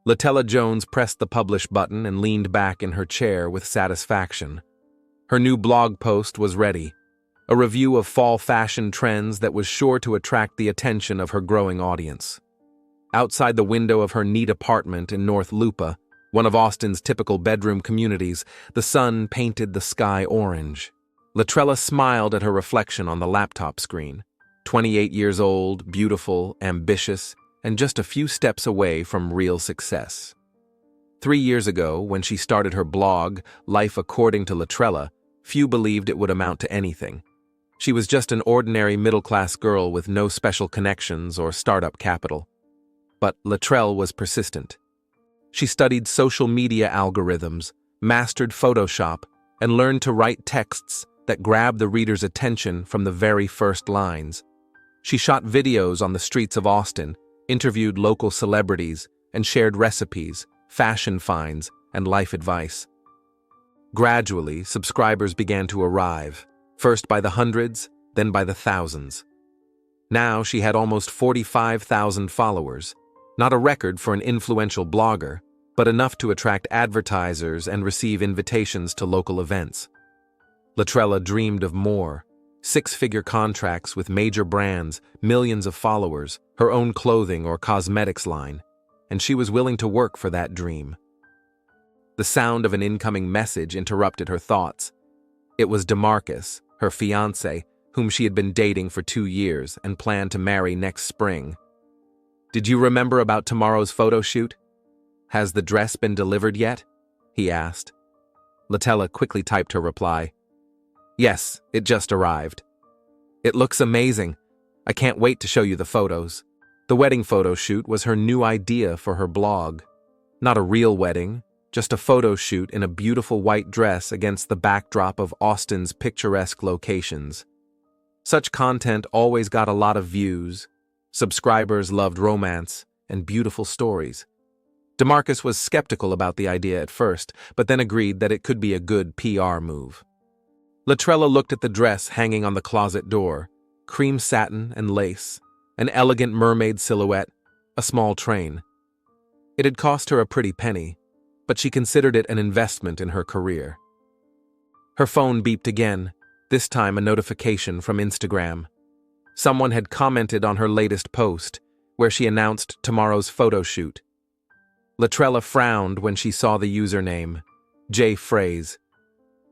Latella Jones pressed the publish button and leaned back in her chair with satisfaction. Her new blog post was ready, a review of fall fashion trends that was sure to attract the attention of her growing audience. Outside the window of her neat apartment in North Lupa, one of Austin's typical bedroom communities, the sun painted the sky orange. Latrella smiled at her reflection on the laptop screen. 28 years old, beautiful, ambitious, and just a few steps away from real success. 3 years ago, when she started her blog, Life According to Latrella, few believed it would amount to anything. She was just an ordinary middle-class girl with no special connections or startup capital. But Latrell was persistent. She studied social media algorithms, mastered Photoshop, and learned to write texts that grabbed the reader's attention from the very first lines. She shot videos on the streets of Austin, interviewed local celebrities, and shared recipes, fashion finds, and life advice. Gradually, subscribers began to arrive, first by the hundreds, then by the thousands. Now she had almost 45,000 followers, not a record for an influential blogger, but enough to attract advertisers and receive invitations to local events. Latrella dreamed of more: six-figure contracts with major brands, millions of followers, her own clothing or cosmetics line, and she was willing to work for that dream. The sound of an incoming message interrupted her thoughts. It was DeMarcus, her fiancé, whom she had been dating for 2 years and planned to marry next spring. "Did you remember about tomorrow's photo shoot? Has the dress been delivered yet?" he asked. Latella quickly typed her reply. "Yes, it just arrived. It looks amazing. I can't wait to show you the photos." The wedding photo shoot was her new idea for her blog. Not a real wedding, just a photo shoot in a beautiful white dress against the backdrop of Austin's picturesque locations. Such content always got a lot of views. Subscribers loved romance and beautiful stories. DeMarcus was skeptical about the idea at first, but then agreed that it could be a good PR move. Latrella looked at the dress hanging on the closet door: cream satin and lace, an elegant mermaid silhouette, a small train. It had cost her a pretty penny, but she considered it an investment in her career. Her phone beeped again, this time a notification from Instagram. Someone had commented on her latest post, where she announced tomorrow's photo shoot. Latrella frowned when she saw the username, J. Fraze.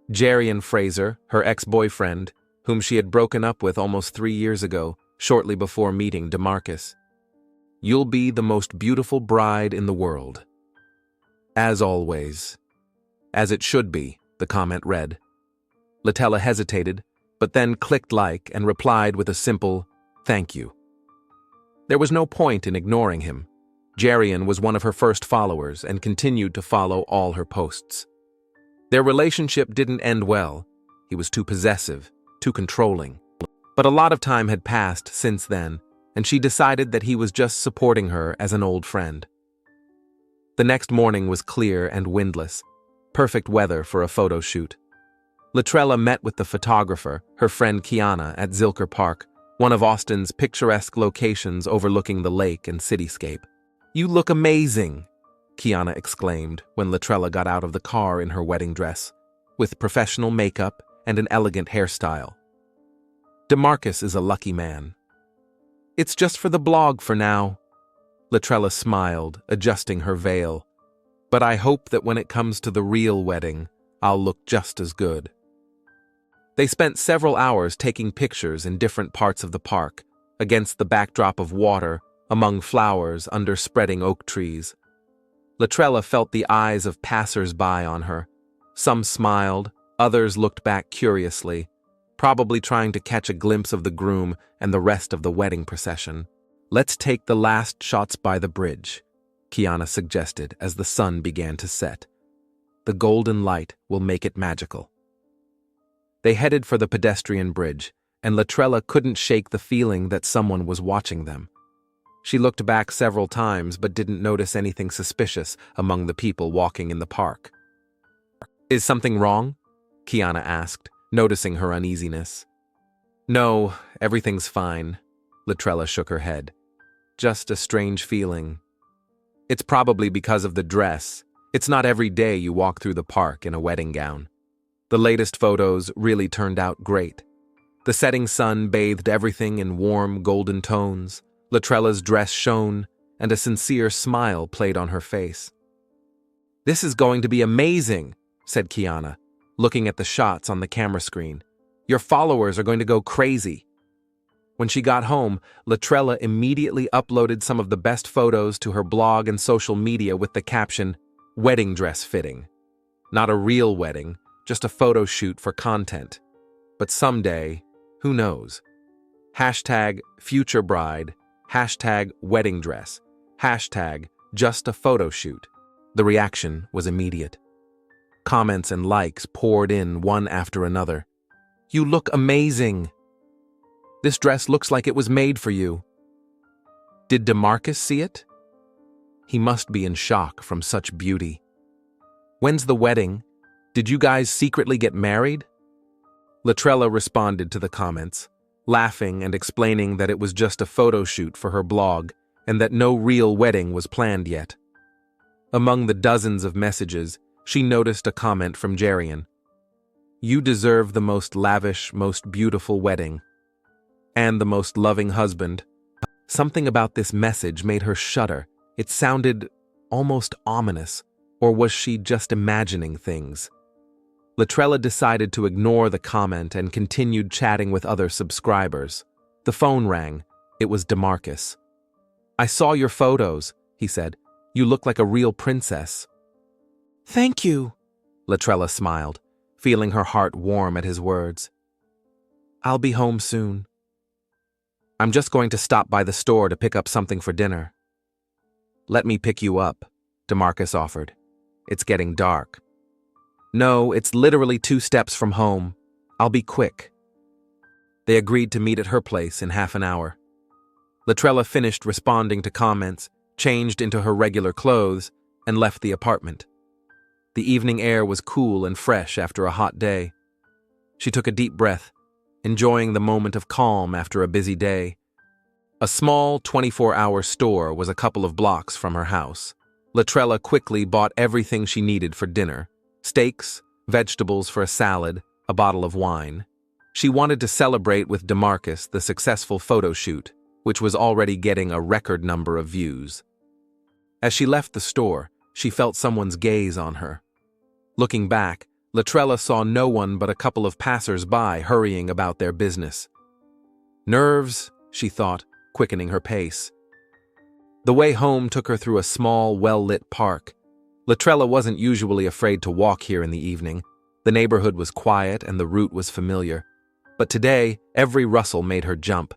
Jarian Fraser, her ex-boyfriend, whom she had broken up with almost 3 years ago, shortly before meeting DeMarcus. "You'll be the most beautiful bride in the world." As always. "As it should be," the comment read. Latella hesitated, but then clicked like and replied with a simple, "Thank you." There was no point in ignoring him. Jarian was one of her first followers and continued to follow all her posts. Their relationship didn't end well. He was too possessive, too controlling. But a lot of time had passed since then, and she decided that he was just supporting her as an old friend. The next morning was clear and windless, perfect weather for a photo shoot. Latrella met with the photographer, her friend Kiana, at Zilker Park, one of Austin's picturesque locations overlooking the lake and cityscape. "You look amazing," Kiana exclaimed when Latrella got out of the car in her wedding dress, with professional makeup and an elegant hairstyle. DeMarcus is a lucky man. "It's just for the blog for now." Latrella smiled, adjusting her veil. "But I hope that when it comes to the real wedding, I'll look just as good." They spent several hours taking pictures in different parts of the park, against the backdrop of water, among flowers under spreading oak trees. Latrella felt the eyes of passers-by on her. Some smiled, others looked back curiously, probably trying to catch a glimpse of the groom and the rest of the wedding procession. "Let's take the last shots by the bridge," Kiana suggested as the sun began to set. "The golden light will make it magical." They headed for the pedestrian bridge, and Latrella couldn't shake the feeling that someone was watching them. She looked back several times but didn't notice anything suspicious among the people walking in the park. "Is something wrong?" Kiana asked, noticing her uneasiness. "No, everything's fine," Latrella shook her head. "Just a strange feeling." It's probably because of the dress. It's not every day you walk through the park in a wedding gown. The latest photos really turned out great. The setting sun bathed everything in warm golden tones, Latrella's dress shone, and a sincere smile played on her face. "This is going to be amazing," said Kiana, looking at the shots on the camera screen. "Your followers are going to go crazy." When she got home, Latrella immediately uploaded some of the best photos to her blog and social media with the caption, "Wedding dress fitting." Not a real wedding, just a photo shoot for content. But someday, who knows? Hashtag future bride, hashtag wedding dress, hashtag just a photo shoot. The reaction was immediate. Comments and likes poured in one after another. "You look amazing." "This dress looks like it was made for you." "Did DeMarcus see it?" "He must be in shock from such beauty." "When's the wedding? Did you guys secretly get married?" Latrella responded to the comments, laughing and explaining that it was just a photo shoot for her blog and that no real wedding was planned yet. Among the dozens of messages, she noticed a comment from Jerian. "You deserve the most lavish, most beautiful wedding. And the most loving husband." Something about this message made her shudder. It sounded almost ominous, or was she just imagining things? Latrella decided to ignore the comment and continued chatting with other subscribers. The phone rang. It was DeMarcus. "I saw your photos," he said. "You look like a real princess." "Thank you," Latrella smiled, feeling her heart warm at his words. "I'll be home soon." "I'm just going to stop by the store to pick up something for dinner." "Let me pick you up," DeMarcus offered. "It's getting dark." "No, it's literally 2 steps from home. I'll be quick." They agreed to meet at her place in half an hour. Latrella finished responding to comments, changed into her regular clothes, and left the apartment. The evening air was cool and fresh after a hot day. She took a deep breath, enjoying the moment of calm after a busy day. A small 24-hour store was a couple of blocks from her house. Latrella quickly bought everything she needed for dinner: steaks, vegetables for a salad, a bottle of wine. She wanted to celebrate with DeMarcus the successful photo shoot, which was already getting a record number of views. As she left the store, she felt someone's gaze on her. Looking back, Latrella saw no one but a couple of passers-by hurrying about their business. "Nerves," she thought, quickening her pace. The way home took her through a small, well-lit park. Latrella wasn't usually afraid to walk here in the evening. The neighborhood was quiet and the route was familiar. But today, every rustle made her jump.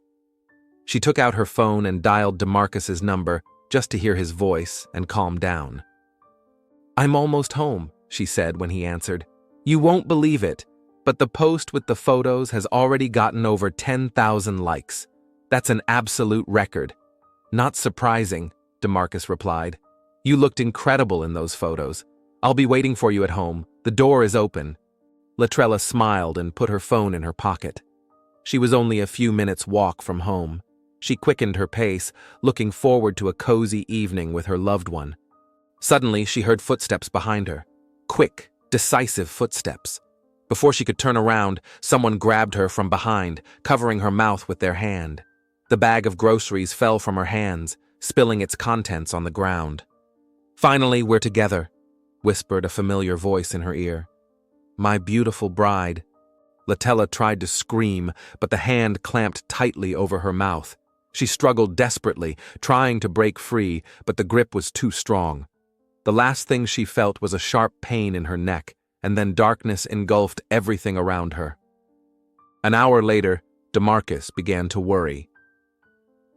She took out her phone and dialed DeMarcus's number just to hear his voice and calm down. "I'm almost home," she said when he answered. "You won't believe it, but the post with the photos has already gotten over 10,000 likes. That's an absolute record." "Not surprising," DeMarcus replied. "You looked incredible in those photos. I'll be waiting for you at home. The door is open." Latrella smiled and put her phone in her pocket. She was only a few minutes' walk from home. She quickened her pace, looking forward to a cozy evening with her loved one. Suddenly, she heard footsteps behind her. Quick, decisive footsteps. Before she could turn around, someone grabbed her from behind, covering her mouth with their hand. The bag of groceries fell from her hands, spilling its contents on the ground. "Finally, we're together," whispered a familiar voice in her ear. "My beautiful bride." Latella tried to scream, but the hand clamped tightly over her mouth. She struggled desperately, trying to break free, but the grip was too strong. The last thing she felt was a sharp pain in her neck, and then darkness engulfed everything around her. An hour later, DeMarcus began to worry.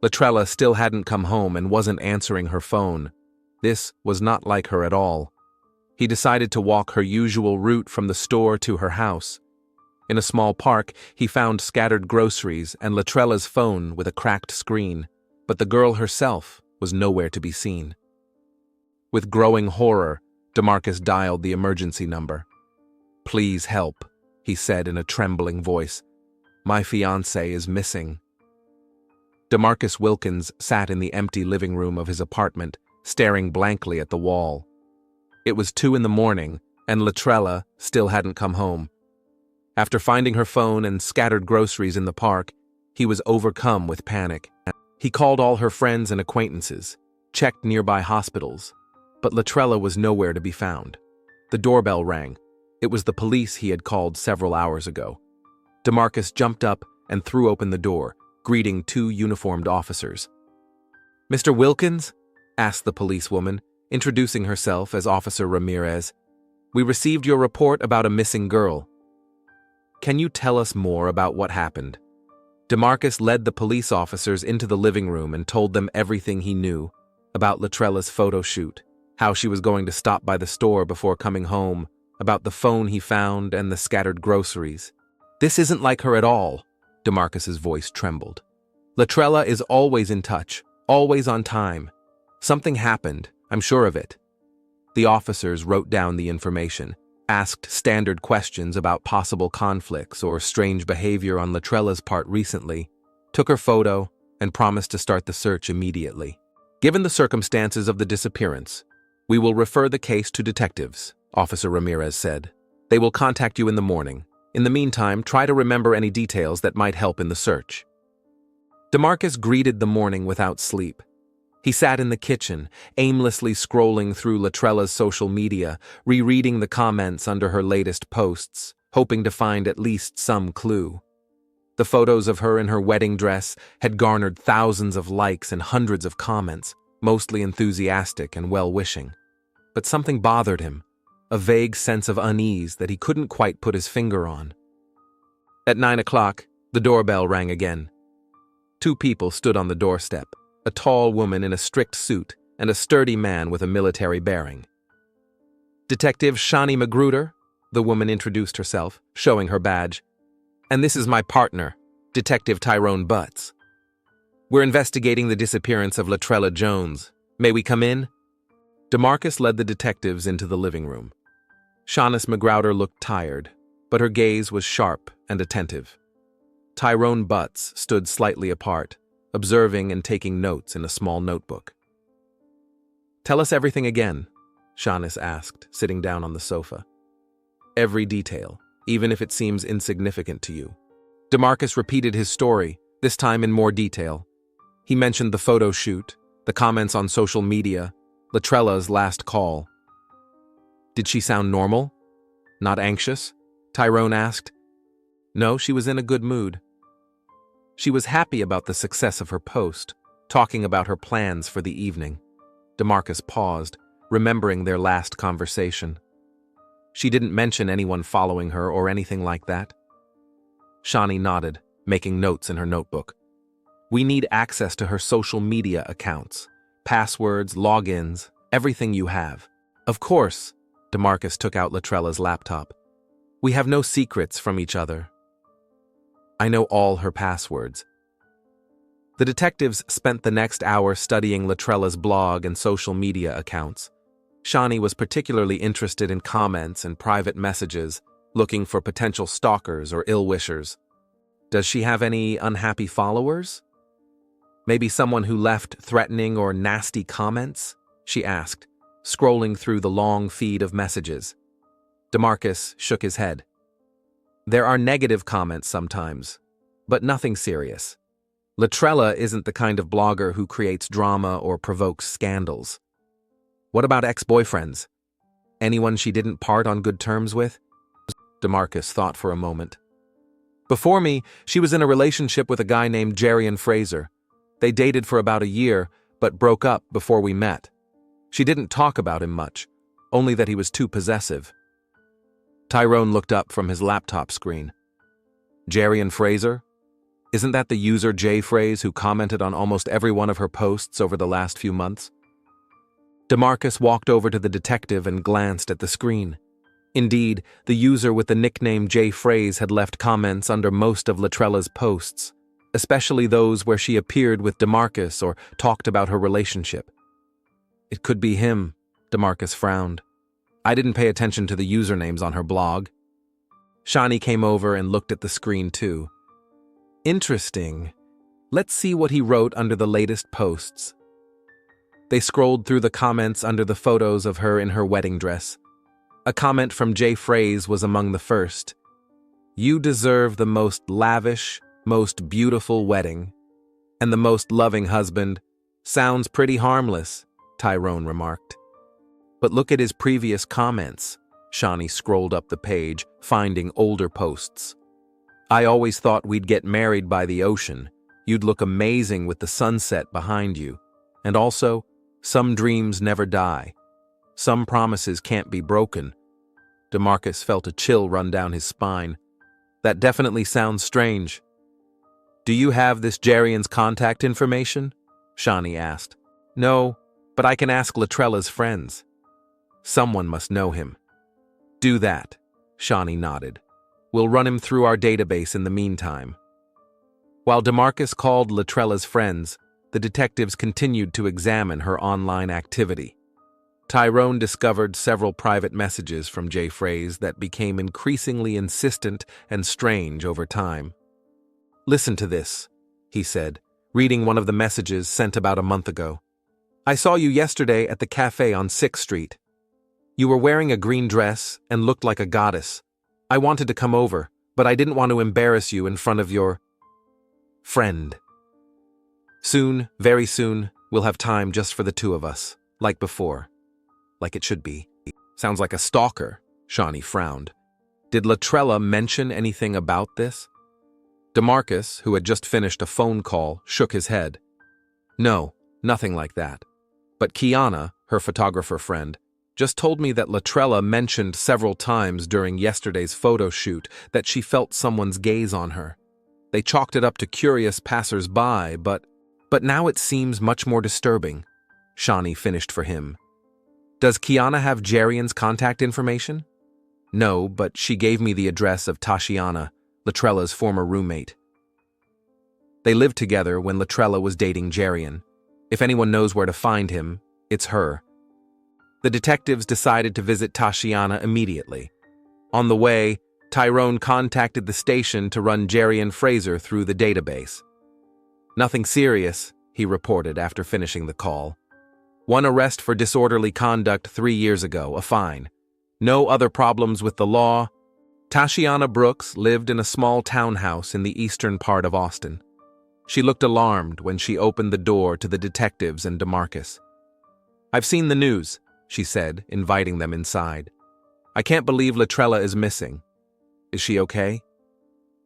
Latrella still hadn't come home and wasn't answering her phone. This was not like her at all. He decided to walk her usual route from the store to her house. In a small park, he found scattered groceries and Latrella's phone with a cracked screen, but the girl herself was nowhere to be seen. With growing horror, DeMarcus dialed the emergency number. "Please help," he said in a trembling voice. "My fiancée is missing." DeMarcus Wilkins sat in the empty living room of his apartment, staring blankly at the wall. It was 2 in the morning, and Latrella still hadn't come home. After finding her phone and scattered groceries in the park, he was overcome with panic. He called all her friends and acquaintances, checked nearby hospitals, but Latrella was nowhere to be found. The doorbell rang. It was the police he had called several hours ago. DeMarcus jumped up and threw open the door, greeting 2 uniformed officers. "Mr. Wilkins?" asked the policewoman, introducing herself as Officer Ramirez. "We received your report about a missing girl. Can you tell us more about what happened?" DeMarcus led the police officers into the living room and told them everything he knew about Latrella's photo shoot, how she was going to stop by the store before coming home, about the phone he found and the scattered groceries. "This isn't like her at all," DeMarcus's voice trembled. "Latrella is always in touch, always on time. Something happened, I'm sure of it." The officers wrote down the information, asked standard questions about possible conflicts or strange behavior on Latrella's part recently, took her photo, and promised to start the search immediately. "Given the circumstances of the disappearance, we will refer the case to detectives," Officer Ramirez said. "They will contact you in the morning. In the meantime, try to remember any details that might help in the search." DeMarcus greeted the morning without sleep. He sat in the kitchen, aimlessly scrolling through Latrella's social media, rereading the comments under her latest posts, hoping to find at least some clue. The photos of her in her wedding dress had garnered thousands of likes and hundreds of comments, mostly enthusiastic and well-wishing. But something bothered him, a vague sense of unease that he couldn't quite put his finger on. At 9 o'clock, the doorbell rang again. 2 people stood on the doorstep, a tall woman in a strict suit and a sturdy man with a military bearing. "Detective Shani Magruder," the woman introduced herself, showing her badge. "And this is my partner, Detective Tyrone Butts. We're investigating the disappearance of Latrella Jones. May we come in?" DeMarcus led the detectives into the living room. Shaunis Magruder looked tired, but her gaze was sharp and attentive. Tyrone Butts stood slightly apart, observing and taking notes in a small notebook. "Tell us everything again," Shaunis asked, sitting down on the sofa. "Every detail, even if it seems insignificant to you." DeMarcus repeated his story, this time in more detail. He mentioned the photo shoot, the comments on social media, Latrella's last call. "Did she sound normal? Not anxious?" Tyrone asked. "No, she was in a good mood. She was happy about the success of her post, talking about her plans for the evening." DeMarcus paused, remembering their last conversation. "She didn't mention anyone following her or anything like that?" Shani nodded, making notes in her notebook. "We need access to her social media accounts, passwords, logins, everything you have." "Of course," DeMarcus took out Latrella's laptop. "We have no secrets from each other. I know all her passwords." The detectives spent the next hour studying Latrella's blog and social media accounts. Shani was particularly interested in comments and private messages, looking for potential stalkers or ill-wishers. "Does she have any unhappy followers? Maybe someone who left threatening or nasty comments?" she asked, scrolling through the long feed of messages. DeMarcus shook his head. "There are negative comments sometimes, but nothing serious. Latrella isn't the kind of blogger who creates drama or provokes scandals." "What about ex-boyfriends? Anyone she didn't part on good terms with?" DeMarcus thought for a moment. "Before me, she was in a relationship with a guy named Jerian Fraser. They dated for about a year, but broke up before we met. She didn't talk about him much, only that he was too possessive." Tyrone looked up from his laptop screen. "Jerian Fraser? Isn't that the user J Phrase who commented on almost every one of her posts over the last few months?" DeMarcus walked over to the detective and glanced at the screen. Indeed, the user with the nickname J Phrase had left comments under most of Latrella's posts, especially those where she appeared with DeMarcus or talked about her relationship. "It could be him," DeMarcus frowned. "I didn't pay attention to the usernames on her blog." Shani came over and looked at the screen too. "Interesting. Let's see what he wrote under the latest posts." They scrolled through the comments under the photos of her in her wedding dress. A comment from Jay Fraze was among the first. "You deserve the most lavish, most beautiful wedding. And the most loving husband. Sounds pretty harmless," Tyrone remarked. "But look at his previous comments." Shawnee scrolled up the page, finding older posts. "I always thought we'd get married by the ocean. You'd look amazing with the sunset behind you. And also, some dreams never die. Some promises can't be broken." DeMarcus felt a chill run down his spine. "That definitely sounds strange." "Do you have this Jarian's contact information?" Shawnee asked. "No, but I can ask Latrella's friends. Someone must know him." "Do that," Shawnee nodded. "We'll run him through our database in the meantime." While DeMarcus called Latrella's friends, the detectives continued to examine her online activity. Tyrone discovered several private messages from Jay Fraze that became increasingly insistent and strange over time. "Listen to this," he said, reading one of the messages sent about a month ago. "I saw you yesterday at the cafe on 6th Street. You were wearing a green dress and looked like a goddess. I wanted to come over, but I didn't want to embarrass you in front of your friend. Soon, very soon, we'll have time just for the two of us, like before. Like it should be." "Sounds like a stalker," Shawnee frowned. "Did Latrella mention anything about this?" DeMarcus, who had just finished a phone call, shook his head. "No, nothing like that. But Kiana, her photographer friend, just told me that Latrella mentioned several times during yesterday's photo shoot that she felt someone's gaze on her. They chalked it up to curious passers-by, but now it seems much more disturbing." Shawnee finished for him. "Does Kiana have Jarian's contact information?" "No, but she gave me the address of Tashiana, Latrella's former roommate. They lived together when Latrella was dating Jarian. If anyone knows where to find him, it's her." The detectives decided to visit Tashiana immediately. On the way, Tyrone contacted the station to run Jarian Fraser through the database. "Nothing serious," he reported after finishing the call. "One arrest for disorderly conduct 3 years ago, a fine. No other problems with the law." Tashiana Brooks lived in a small townhouse in the eastern part of Austin. She looked alarmed when she opened the door to the detectives and DeMarcus. "I've seen the news," she said, inviting them inside. "I can't believe Latrella is missing. Is she okay?"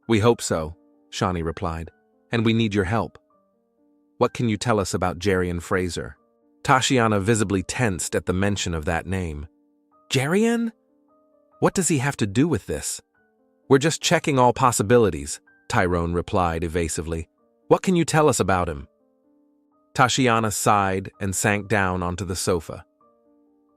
"We hope so," Shawnee replied, "and we need your help." "What can you tell us about Jarian Fraser?" Tashiana visibly tensed at the mention of that name. "Jarian? What does he have to do with this?" "We're just checking all possibilities," Tyrone replied evasively. "What can you tell us about him?" Tashiana sighed and sank down onto the sofa.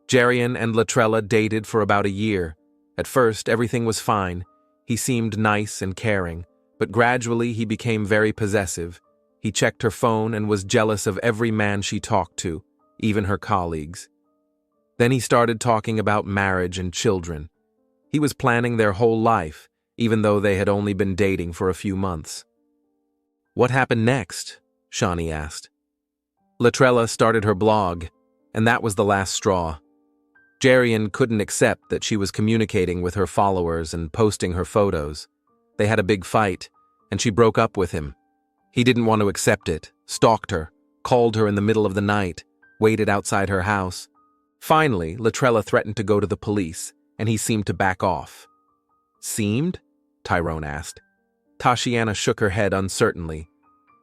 Jarian and Latrella dated for about a year. At first, everything was fine. He seemed nice and caring, but gradually he became very possessive. He checked her phone and was jealous of every man she talked to, even her colleagues. Then he started talking about marriage and children. He was planning their whole life, even though they had only been dating for a few months. "What happened next?" Shawnee asked. Latrella started her blog, and that was the last straw. Jarian couldn't accept that she was communicating with her followers and posting her photos. They had a big fight, and she broke up with him. He didn't want to accept it, stalked her, called her in the middle of the night, waited outside her house. Finally, Latrella threatened to go to the police, and he seemed to back off. "Seemed?" Tyrone asked. Tashiana shook her head uncertainly.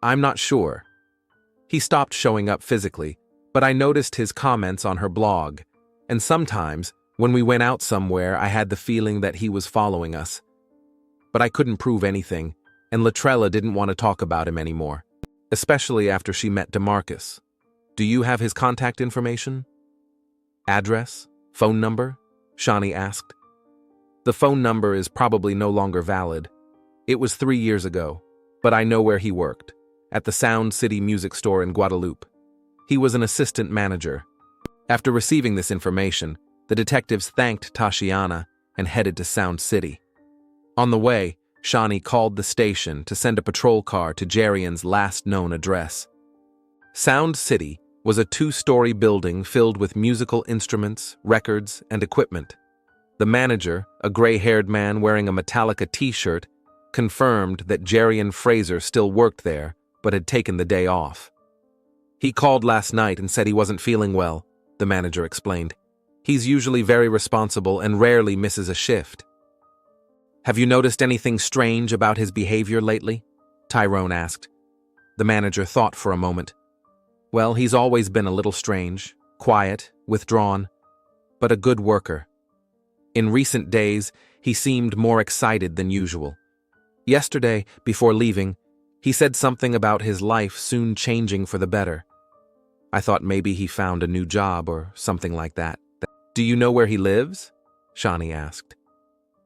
"I'm not sure. He stopped showing up physically, but I noticed his comments on her blog, and sometimes, when we went out somewhere, I had the feeling that he was following us. But I couldn't prove anything, and Latrella didn't want to talk about him anymore, especially after she met DeMarcus. Do you have his contact information? Address? Phone number?" Shawnee asked. "The phone number is probably no longer valid. It was 3 years ago, but I know where he worked, at the Sound City Music Store in Guadalupe. He was an assistant manager." After receiving this information, the detectives thanked Tashiana and headed to Sound City. On the way, Shawnee called the station to send a patrol car to Jarian's last known address. Sound City was a two-story building filled with musical instruments, records, and equipment. The manager, a gray-haired man wearing a Metallica t-shirt, confirmed that Jerian Fraser still worked there, but had taken the day off. "He called last night and said he wasn't feeling well," the manager explained. "He's usually very responsible and rarely misses a shift." "Have you noticed anything strange about his behavior lately?" Tyrone asked. The manager thought for a moment. "Well, he's always been a little strange, quiet, withdrawn, but a good worker. In recent days, he seemed more excited than usual. Yesterday, before leaving, he said something about his life soon changing for the better. I thought maybe he found a new job or something like that." "Do you know where he lives?" Shani asked.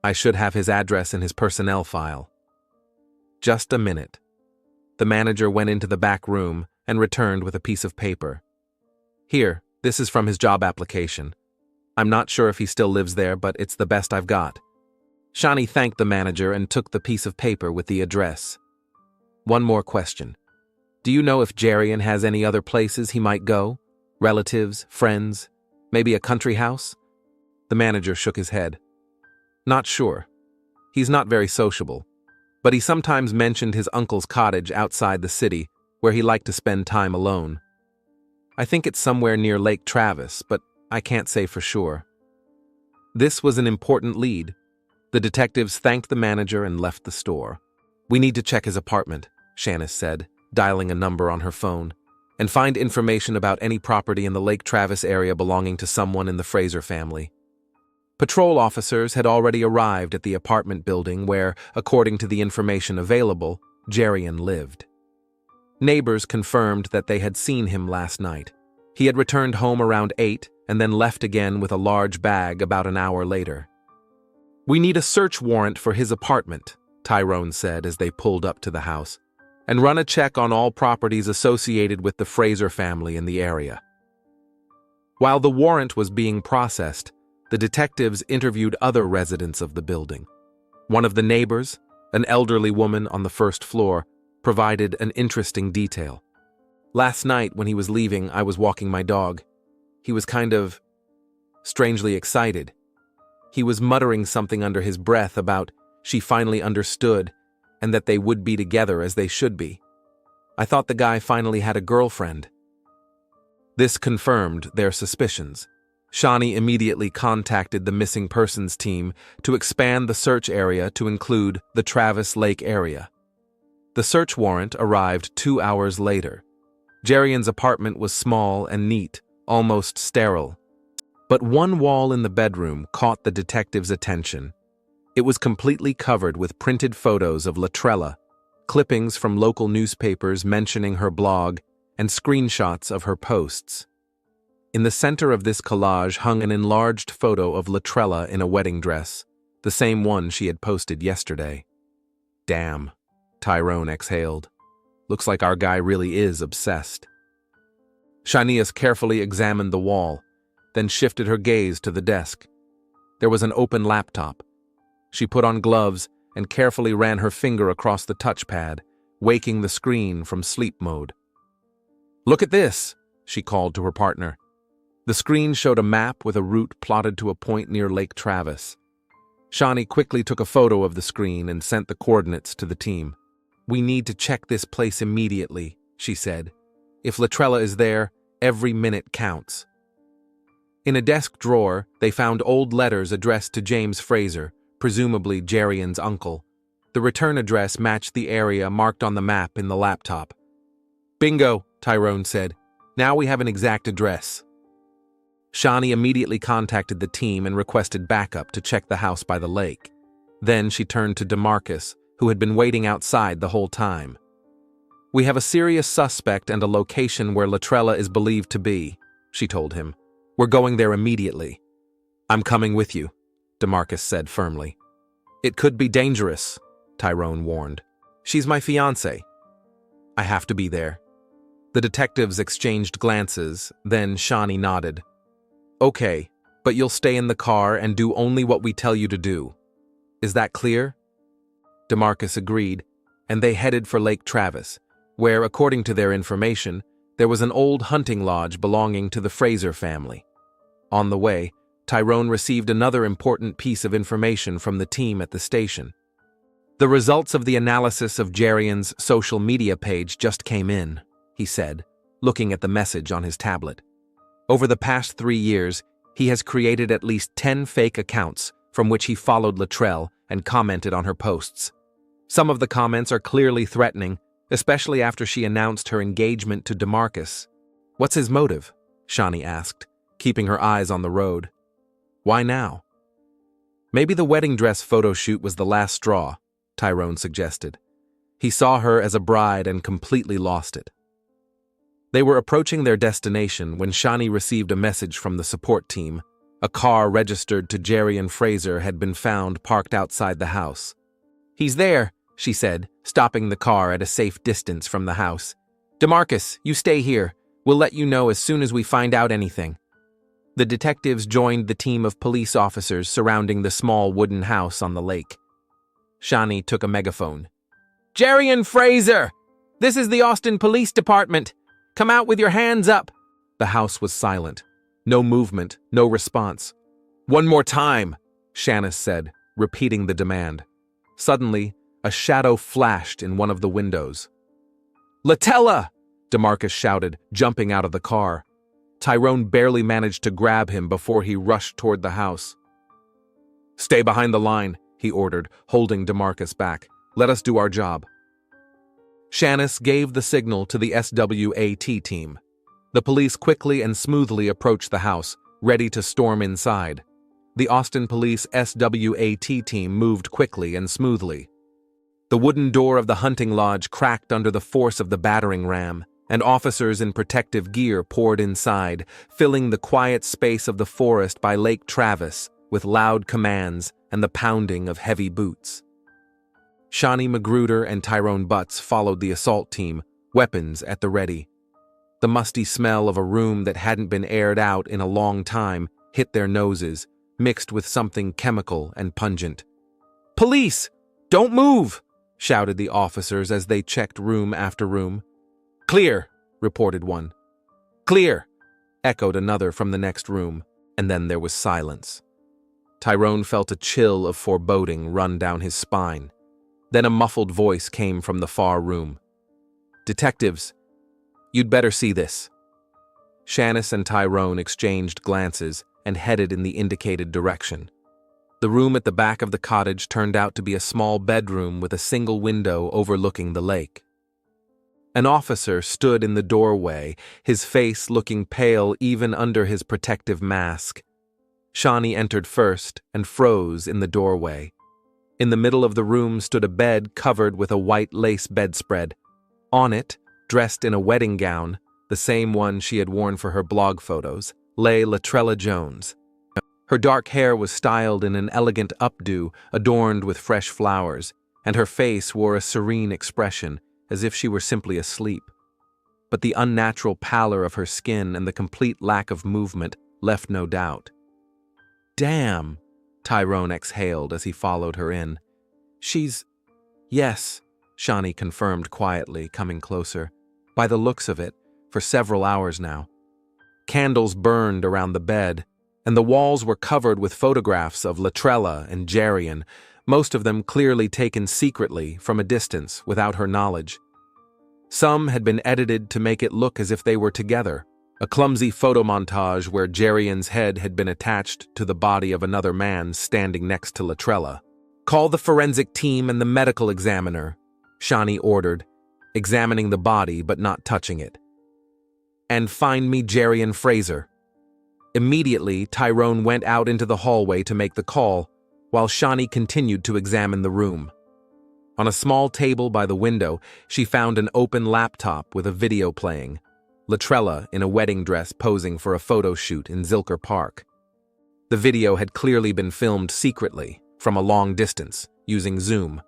"I should have his address in his personnel file." "Just a minute." The manager went into the back room and returned with a piece of paper. "Here, this is from his job application. I'm not sure if he still lives there, but it's the best I've got." Shani thanked the manager and took the piece of paper with the address. "One more question. Do you know if Jerian has any other places he might go? Relatives, friends, maybe a country house?" The manager shook his head. "Not sure. He's not very sociable, but he sometimes mentioned his uncle's cottage outside the city where he liked to spend time alone. I think it's somewhere near Lake Travis, but I can't say for sure." This was an important lead. The detectives thanked the manager and left the store. "We need to check his apartment," Shanice said, dialing a number on her phone, "and find information about any property in the Lake Travis area belonging to someone in the Fraser family." Patrol officers had already arrived at the apartment building where, according to the information available, Jerian lived. Neighbors confirmed that they had seen him last night. He had returned home around 8 and then left again with a large bag about an hour later. "We need a search warrant for his apartment," Tyrone said as they pulled up to the house, "and run a check on all properties associated with the Fraser family in the area." While the warrant was being processed, the detectives interviewed other residents of the building. One of the neighbors, an elderly woman on the first floor, provided an interesting detail. "Last night when he was leaving, I was walking my dog. He was kind of strangely excited. He was muttering something under his breath about she finally understood and that they would be together as they should be. I thought the guy finally had a girlfriend." This confirmed their suspicions. Shani immediately contacted the missing persons team to expand the search area to include the Travis Lake area. The search warrant arrived 2 hours later. Jerian's apartment was small and neat, almost sterile. But one wall in the bedroom caught the detectives' attention. It was completely covered with printed photos of Latrella, clippings from local newspapers mentioning her blog, and screenshots of her posts. In the center of this collage hung an enlarged photo of Latrella in a wedding dress, the same one she had posted yesterday. "Damn," Tyrone exhaled. "Looks like our guy really is obsessed." Shanice carefully examined the wall, then shifted her gaze to the desk. There was an open laptop. She put on gloves and carefully ran her finger across the touchpad, waking the screen from sleep mode. "Look at this," she called to her partner. The screen showed a map with a route plotted to a point near Lake Travis. Shani quickly took a photo of the screen and sent the coordinates to the team. "We need to check this place immediately," she said. "If Latrella is there, every minute counts." In a desk drawer, they found old letters addressed to James Fraser, presumably Jerian's uncle. The return address matched the area marked on the map in the laptop. "Bingo," Tyrone said. "Now we have an exact address." Shani immediately contacted the team and requested backup to check the house by the lake. Then she turned to DeMarcus, who had been waiting outside the whole time. "We have a serious suspect and a location where Latrella is believed to be," she told him. "We're going there immediately." "I'm coming with you," DeMarcus said firmly. "It could be dangerous," Tyrone warned. "She's my fiancée." "I have to be there." The detectives exchanged glances, then Shani nodded. "Okay, but you'll stay in the car and do only what we tell you to do. Is that clear?" DeMarcus agreed, and they headed for Lake Travis, where, according to their information, There was an old hunting lodge belonging to the Fraser family. On the way, Tyrone received another important piece of information from the team at the station. The results of the analysis of Jerian's social media page just came in, he said, looking at the message on his tablet. Over the past 3 years, he has created at least 10 fake accounts from which he followed Latrell and commented on her posts. Some of the comments are clearly threatening, especially after she announced her engagement to DeMarcus. What's his motive? Shani asked, keeping her eyes on the road. Why now? Maybe the wedding dress photo shoot was the last straw, Tyrone suggested. He saw her as a bride and completely lost it. They were approaching their destination when Shani received a message from the support team. A car registered to Jerian Fraser had been found parked outside the house. He's there, she said, stopping the car at a safe distance from the house. DeMarcus, you stay here. We'll let you know as soon as we find out anything. The detectives joined the team of police officers surrounding the small wooden house on the lake. Shani took a megaphone. Jerian Fraser! This is the Austin Police Department. Come out with your hands up. The house was silent. No movement, no response. One more time, Shanice said, repeating the demand. Suddenly, a shadow flashed in one of the windows. Latella! DeMarcus shouted, jumping out of the car. Tyrone barely managed to grab him before he rushed toward the house. Stay behind the line, he ordered, holding DeMarcus back. Let us do our job. Shanice gave the signal to the SWAT team. The police quickly and smoothly approached the house, ready to storm inside. The Austin Police SWAT team moved quickly and smoothly. The wooden door of the hunting lodge cracked under the force of the battering ram, and officers in protective gear poured inside, filling the quiet space of the forest by Lake Travis with loud commands and the pounding of heavy boots. Shani Magruder and Tyrone Butts followed the assault team, weapons at the ready. The musty smell of a room that hadn't been aired out in a long time hit their noses, mixed with something chemical and pungent. Police! Don't move! Shouted the officers as they checked room after room. Clear, reported one. Clear, echoed another from the next room, and then there was silence. Tyrone felt a chill of foreboding run down his spine. Then a muffled voice came from the far room. Detectives, you'd better see this. Shanice and Tyrone exchanged glances and headed in the indicated direction. The room at the back of the cottage turned out to be a small bedroom with a single window overlooking the lake. An officer stood in the doorway, his face looking pale even under his protective mask. Shani entered first and froze in the doorway. In the middle of the room stood a bed covered with a white lace bedspread. On it, dressed in a wedding gown, the same one she had worn for her blog photos, lay Latrella Jones. Her dark hair was styled in an elegant updo adorned with fresh flowers, and her face wore a serene expression, as if she were simply asleep. But the unnatural pallor of her skin and the complete lack of movement left no doubt. Damn, Tyrone exhaled as he followed her in. Yes, Shani confirmed quietly, coming closer. By the looks of it, for several hours now. Candles burned around the bed, and the walls were covered with photographs of Latrella and Jerian, most of them clearly taken secretly from a distance without her knowledge. Some had been edited to make it look as if they were together, a clumsy photo montage where Jerian's head had been attached to the body of another man standing next to Latrella. Call the forensic team and the medical examiner, Shani ordered, examining the body but not touching it. And find me Jerian Fraser. Immediately, Tyrone went out into the hallway to make the call, while Shani continued to examine the room. On a small table by the window, she found an open laptop with a video playing, Latrella in a wedding dress posing for a photo shoot in Zilker Park. The video had clearly been filmed secretly, from a long distance, using Zoom.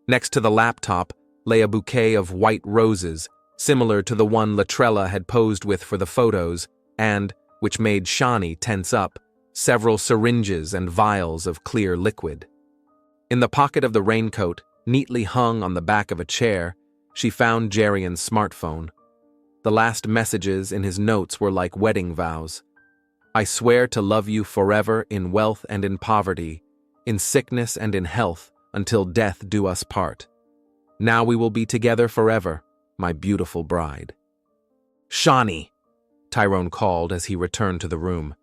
Next to the laptop lay a bouquet of white roses, similar to the one Latrella had posed with for the photos, and, which made Shani tense up, several syringes and vials of clear liquid. In the pocket of the raincoat, neatly hung on the back of a chair, she found Jerian's smartphone. The last messages in his notes were like wedding vows. I swear to love you forever in wealth and in poverty, in sickness and in health, until death do us part. Now we will be together forever, my beautiful bride. Shawnee, Tyrone called as he returned to the room.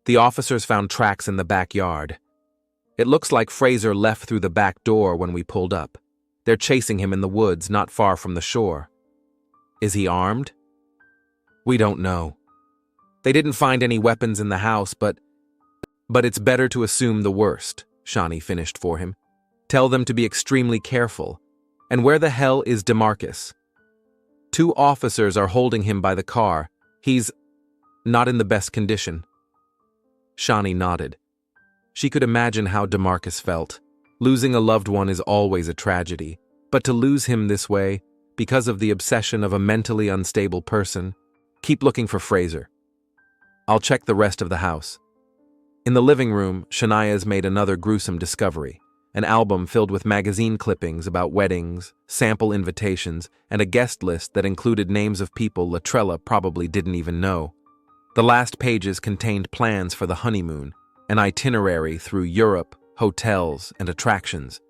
The officers found tracks in the backyard. It looks like Fraser left through the back door when we pulled up. They're chasing him in the woods not far from the shore. Is he armed? We don't know. They didn't find any weapons in the house, but it's better to assume the worst, Shawnee finished for him. Tell them to be extremely careful. And where the hell is DeMarcus? 2 officers are holding him by the car. He's not in the best condition. Shawnee nodded. She could imagine how DeMarcus felt. Losing a loved one is always a tragedy, but to lose him this way, because of the obsession of a mentally unstable person, keep looking for Fraser. I'll check the rest of the house. In the living room, Shania's made another gruesome discovery, an album filled with magazine clippings about weddings, sample invitations, and a guest list that included names of people Latrella probably didn't even know. The last pages contained plans for the honeymoon, an itinerary through Europe, hotels, and attractions.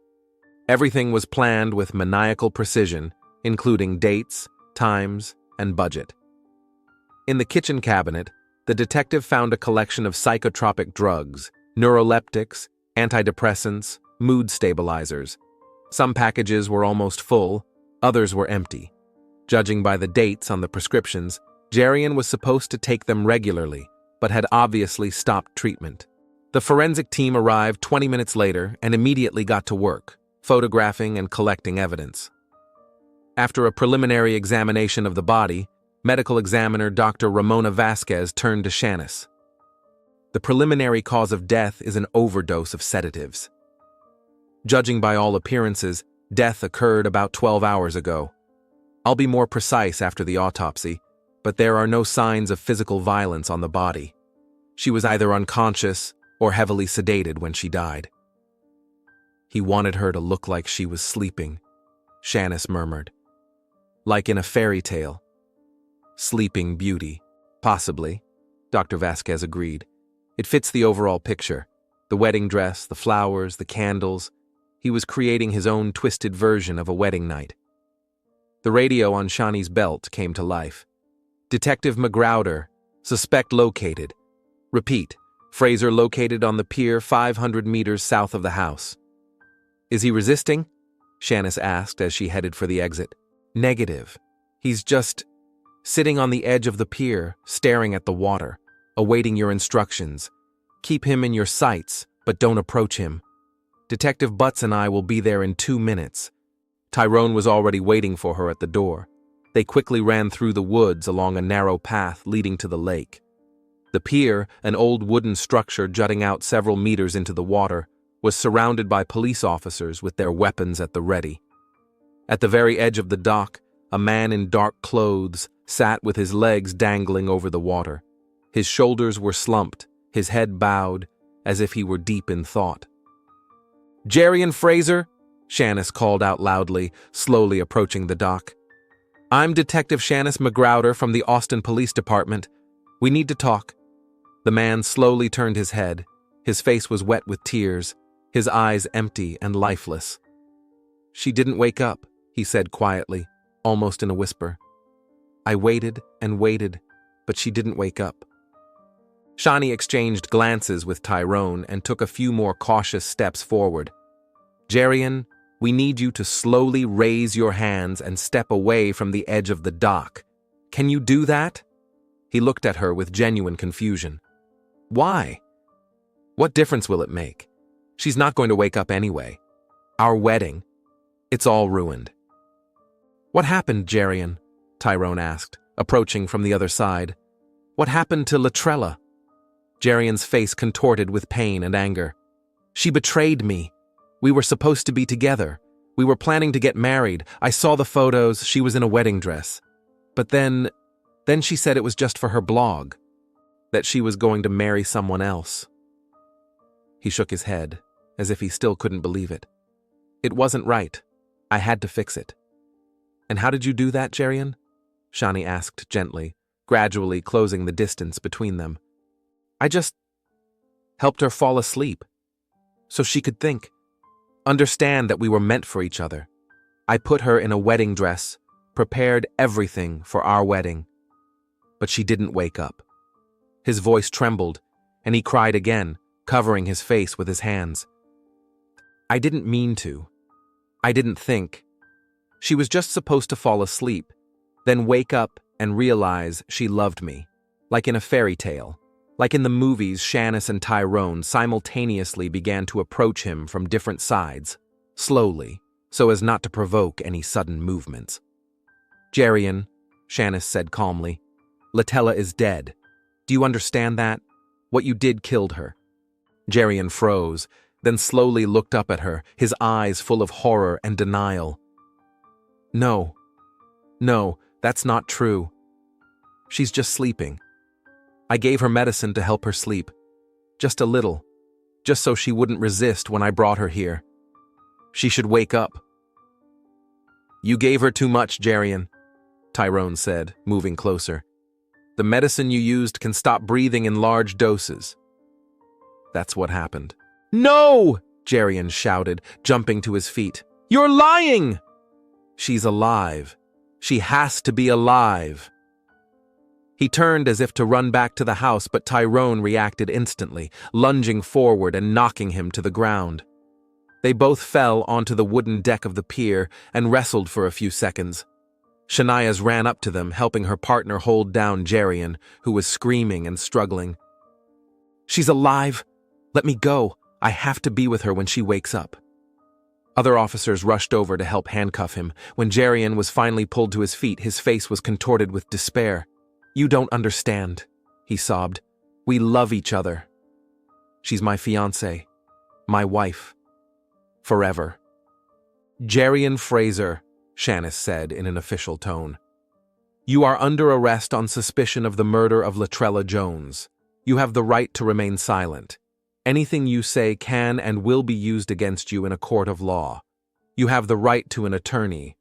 Everything was planned with maniacal precision, including dates, times, and budget. In the kitchen cabinet, the detective found a collection of psychotropic drugs, neuroleptics, antidepressants, mood stabilizers. Some packages were almost full, others were empty. Judging by the dates on the prescriptions, Jerian was supposed to take them regularly, but had obviously stopped treatment. The forensic team arrived 20 minutes later and immediately got to work, photographing and collecting evidence. After a preliminary examination of the body, medical examiner Dr. Ramona Vasquez turned to Shanice. The preliminary cause of death is an overdose of sedatives. Judging by all appearances, death occurred about 12 hours ago. I'll be more precise after the autopsy, but there are no signs of physical violence on the body. She was either unconscious or heavily sedated when she died. He wanted her to look like she was sleeping, Shanice murmured. Like in a fairy tale. Sleeping Beauty. Possibly, Dr. Vasquez agreed. It fits the overall picture. The wedding dress, the flowers, the candles. He was creating his own twisted version of a wedding night. The radio on Shawnee's belt came to life. Detective McGrowder, suspect located. Repeat, Fraser located on the pier 500 meters south of the house. Is he resisting? Shanice asked as she headed for the exit. Negative. He's just sitting on the edge of the pier, staring at the water, awaiting your instructions. Keep him in your sights, but don't approach him. Detective Butts and I will be there in 2 minutes. Tyrone was already waiting for her at the door. They quickly ran through the woods along a narrow path leading to the lake. The pier, an old wooden structure jutting out several meters into the water, was surrounded by police officers with their weapons at the ready. At the very edge of the dock, a man in dark clothes sat with his legs dangling over the water. His shoulders were slumped, his head bowed, as if he were deep in thought. Jerian Fraser, Shanice called out loudly, slowly approaching the dock. I'm Detective Shanice McGrowder from the Austin Police Department. We need to talk. The man slowly turned his head. His face was wet with tears, his eyes empty and lifeless. She didn't wake up, he said quietly, almost in a whisper. I waited and waited, but she didn't wake up. Shawnee exchanged glances with Tyrone and took a few more cautious steps forward. Jerian, we need you to slowly raise your hands and step away from the edge of the dock. Can you do that? He looked at her with genuine confusion. Why? What difference will it make? She's not going to wake up anyway. Our wedding, it's all ruined. What happened, Jerian? Tyrone asked, approaching from the other side. What happened to Latrella? Jerian's face contorted with pain and anger. She betrayed me. We were supposed to be together. We were planning to get married. I saw the photos. She was in a wedding dress. But then she said it was just for her blog, that she was going to marry someone else. He shook his head, as if he still couldn't believe it. It wasn't right. I had to fix it. And how did you do that, Jerian? Shani asked gently, gradually closing the distance between them. I just helped her fall asleep, so she could think, understand that we were meant for each other. I put her in a wedding dress, prepared everything for our wedding. But she didn't wake up. His voice trembled, and he cried again, covering his face with his hands. I didn't mean to. I didn't think. She was just supposed to fall asleep, then wake up and realize she loved me, like in a fairy tale. Like in the movies, Shanice and Tyrone simultaneously began to approach him from different sides, slowly, so as not to provoke any sudden movements. Jerian, Shanice said calmly, Latella is dead. Do you understand that? What you did killed her. Jerian froze, then slowly looked up at her, his eyes full of horror and denial. No, that's not true. She's just sleeping. I gave her medicine to help her sleep. Just a little. Just so she wouldn't resist when I brought her here. She should wake up. You gave her too much, Jerian, Tyrone said, moving closer. The medicine you used can stop breathing in large doses. That's what happened. No! Jerian shouted, jumping to his feet. You're lying! She's alive. She has to be alive. He turned as if to run back to the house, but Tyrone reacted instantly, lunging forward and knocking him to the ground. They both fell onto the wooden deck of the pier and wrestled for a few seconds. Shania's ran up to them, helping her partner hold down Jerian, who was screaming and struggling. She's alive. Let me go. I have to be with her when she wakes up. Other officers rushed over to help handcuff him. When Jerian was finally pulled to his feet, his face was contorted with despair. You don't understand, he sobbed. We love each other. She's my fiancée, my wife. Forever. Jerian Fraser, Shanice said in an official tone. You are under arrest on suspicion of the murder of Latrella Jones. You have the right to remain silent. Anything you say can and will be used against you in a court of law. You have the right to an attorney.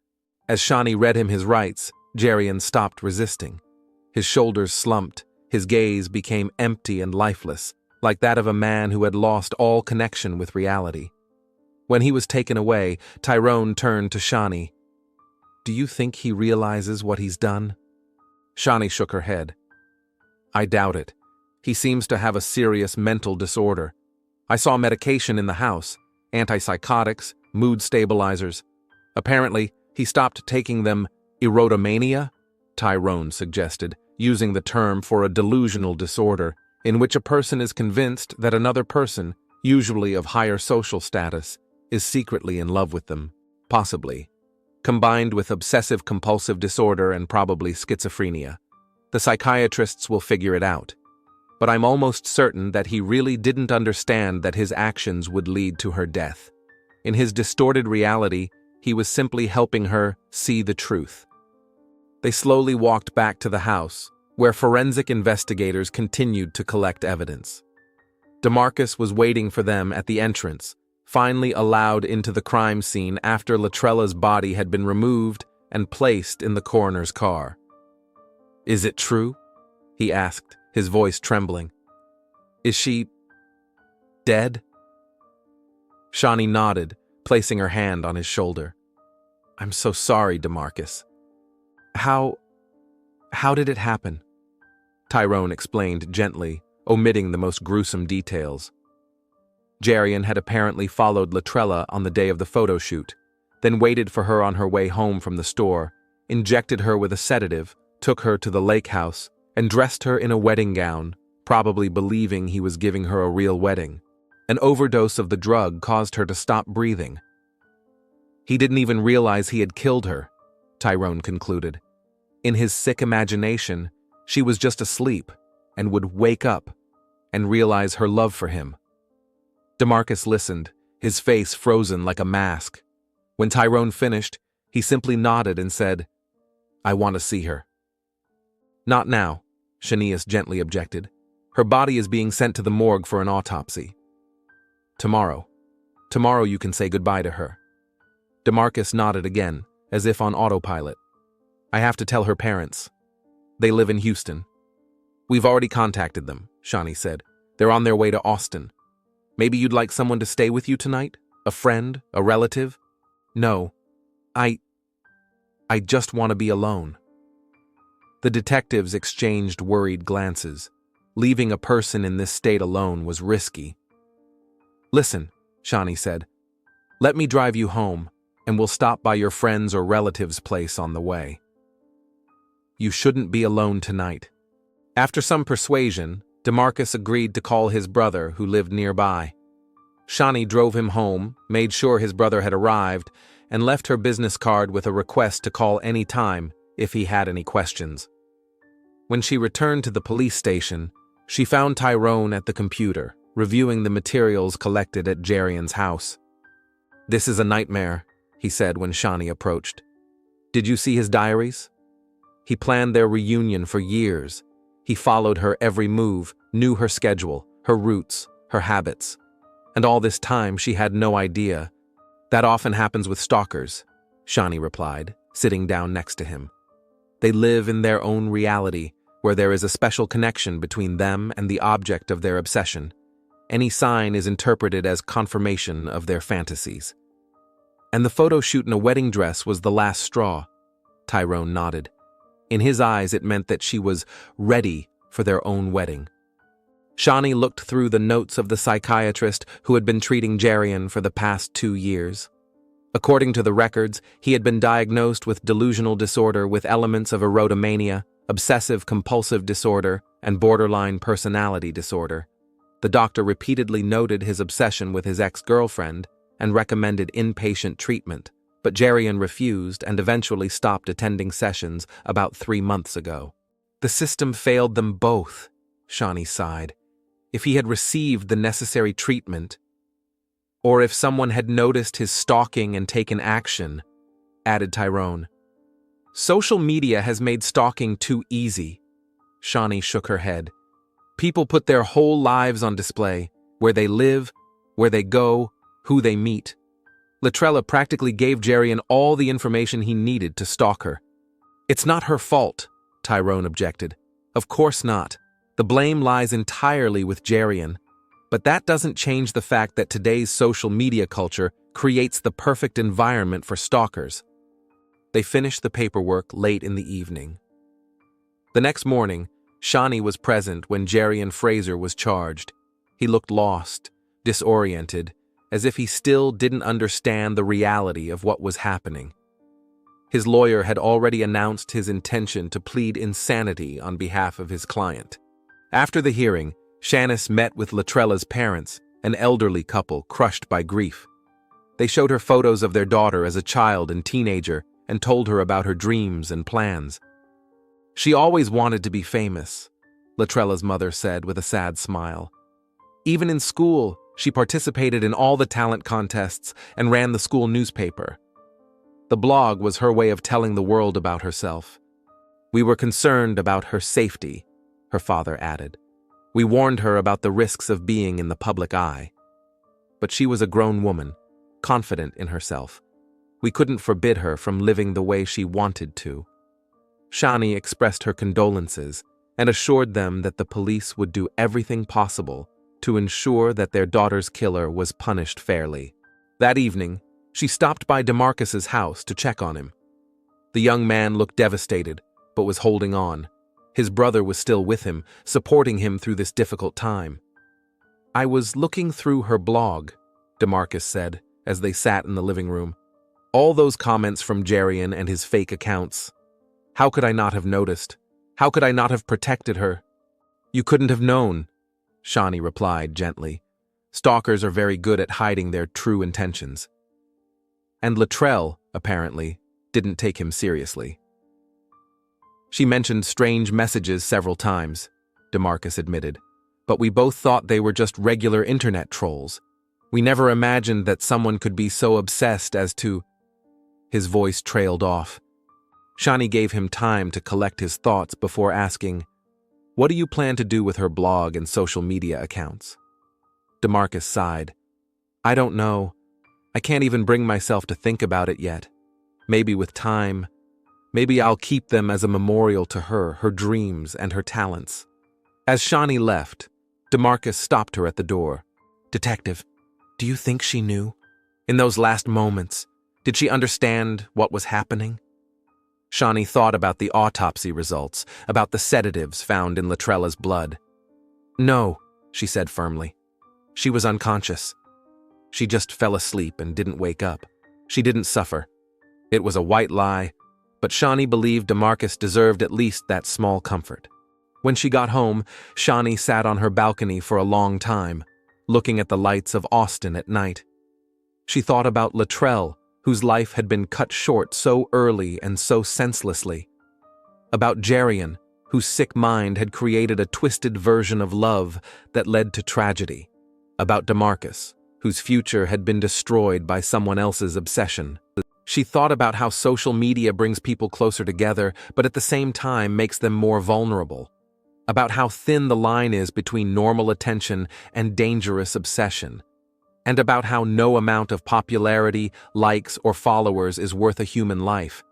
As Shani read him his rights, Jerian stopped resisting. His shoulders slumped, his gaze became empty and lifeless, like that of a man who had lost all connection with reality. When he was taken away, Tyrone turned to Shani. Do you think he realizes what he's done? Shani shook her head. I doubt it. He seems to have a serious mental disorder. I saw medication in the house, antipsychotics, mood stabilizers. Apparently, he stopped taking them. Erotomania? Tyrone suggested, using the term for a delusional disorder in which a person is convinced that another person, usually of higher social status, is secretly in love with them, possibly, combined with obsessive-compulsive disorder and probably schizophrenia. The psychiatrists will figure it out. But I'm almost certain that he really didn't understand that his actions would lead to her death. In his distorted reality, he was simply helping her see the truth. They slowly walked back to the house, where forensic investigators continued to collect evidence. DeMarcus was waiting for them at the entrance, finally allowed into the crime scene after Latrella's body had been removed and placed in the coroner's car. Is it true? He asked, his voice trembling. Is she dead? Shani nodded, placing her hand on his shoulder. I'm so sorry, DeMarcus. How did it happen? Tyrone explained gently, omitting the most gruesome details. Jerian had apparently followed Latrella on the day of the photo shoot, then waited for her on her way home from the store, injected her with a sedative, took her to the lake house, and dressed her in a wedding gown, probably believing he was giving her a real wedding. An overdose of the drug caused her to stop breathing. He didn't even realize he had killed her, Tyrone concluded. In his sick imagination, she was just asleep and would wake up and realize her love for him. DeMarcus listened, his face frozen like a mask. When Tyrone finished, he simply nodded and said, I want to see her. Not now, Shanice gently objected. Her body is being sent to the morgue for an autopsy. Tomorrow you can say goodbye to her. DeMarcus nodded again, as if on autopilot. I have to tell her parents. They live in Houston. We've already contacted them, Shawnee said. They're on their way to Austin. Maybe you'd like someone to stay with you tonight? A friend? A relative? No. I just want to be alone. The detectives exchanged worried glances. Leaving a person in this state alone was risky. Listen, Shawnee said. Let me drive you home, and we'll stop by your friend's or relative's place on the way. You shouldn't be alone tonight. After some persuasion, DeMarcus agreed to call his brother, who lived nearby. Shawnee drove him home, made sure his brother had arrived, and left her business card with a request to call any time if he had any questions. When she returned to the police station, she found Tyrone at the computer, reviewing the materials collected at Jerian's house. This is a nightmare, he said when Shawnee approached. Did you see his diaries? He planned their reunion for years. He followed her every move, knew her schedule, her routes, her habits. And all this time she had no idea. That often happens with stalkers, Shawnee replied, sitting down next to him. They live in their own reality, where there is a special connection between them and the object of their obsession. Any sign is interpreted as confirmation of their fantasies. And the photo shoot in a wedding dress was the last straw, Tyrone nodded. In his eyes, it meant that she was ready for their own wedding. Shawnee looked through the notes of the psychiatrist who had been treating Jerian for the past 2 years. According to the records, he had been diagnosed with delusional disorder with elements of erotomania, obsessive-compulsive disorder, and borderline personality disorder. The doctor repeatedly noted his obsession with his ex-girlfriend and recommended inpatient treatment, but Jerian refused and eventually stopped attending sessions about 3 months ago. The system failed them both, Shawnee sighed. If he had received the necessary treatment, or if someone had noticed his stalking and taken action, added Tyrone. Social media has made stalking too easy. Shawnee shook her head. People put their whole lives on display, where they live, where they go, who they meet. Latrella practically gave Jerian all the information he needed to stalk her. It's not her fault, Tyrone objected. Of course not. The blame lies entirely with Jerian. But that doesn't change the fact that today's social media culture creates the perfect environment for stalkers. They finished the paperwork late in the evening. The next morning, Shawnee was present when Jerian Fraser was charged. He looked lost, disoriented, as if he still didn't understand the reality of what was happening. His lawyer had already announced his intention to plead insanity on behalf of his client. After the hearing, Shanice met with Latrella's parents, an elderly couple crushed by grief. They showed her photos of their daughter as a child and teenager and told her about her dreams and plans. She always wanted to be famous, Latrella's mother said with a sad smile. Even in school, she participated in all the talent contests and ran the school newspaper. The blog was her way of telling the world about herself. We were concerned about her safety, her father added. We warned her about the risks of being in the public eye. But she was a grown woman, confident in herself. We couldn't forbid her from living the way she wanted to. Shawnee expressed her condolences and assured them that the police would do everything possible to ensure that their daughter's killer was punished fairly. That evening, she stopped by DeMarcus's house to check on him. The young man looked devastated, but was holding on. His brother was still with him, supporting him through this difficult time. I was looking through her blog, DeMarcus said, as they sat in the living room. All those comments from Jerian and his fake accounts. How could I not have noticed? How could I not have protected her? You couldn't have known, Shawnee replied gently. Stalkers are very good at hiding their true intentions. And Latrell, apparently, didn't take him seriously. She mentioned strange messages several times, DeMarcus admitted, but we both thought they were just regular internet trolls. We never imagined that someone could be so obsessed as to... His voice trailed off. Shawnee gave him time to collect his thoughts before asking, What do you plan to do with her blog and social media accounts? DeMarcus sighed. I don't know. I can't even bring myself to think about it yet. Maybe with time. Maybe I'll keep them as a memorial to her, her dreams, and her talents. As Shawnee left, DeMarcus stopped her at the door. Detective, do you think she knew? In those last moments, did she understand what was happening? Shawnee thought about the autopsy results, about the sedatives found in Latrella's blood. No, she said firmly. She was unconscious. She just fell asleep and didn't wake up. She didn't suffer. It was a white lie, but Shawnee believed DeMarcus deserved at least that small comfort. When she got home, Shawnee sat on her balcony for a long time, looking at the lights of Austin at night. She thought about Latrell, whose life had been cut short so early and so senselessly. About Jerian, whose sick mind had created a twisted version of love that led to tragedy. About DeMarcus, whose future had been destroyed by someone else's obsession. She thought about how social media brings people closer together, but at the same time makes them more vulnerable. About how thin the line is between normal attention and dangerous obsession. And about how no amount of popularity, likes, or followers is worth a human life.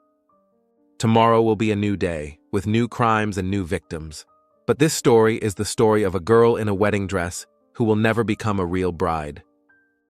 Tomorrow will be a new day, with new crimes and new victims. But this story is the story of a girl in a wedding dress who will never become a real bride.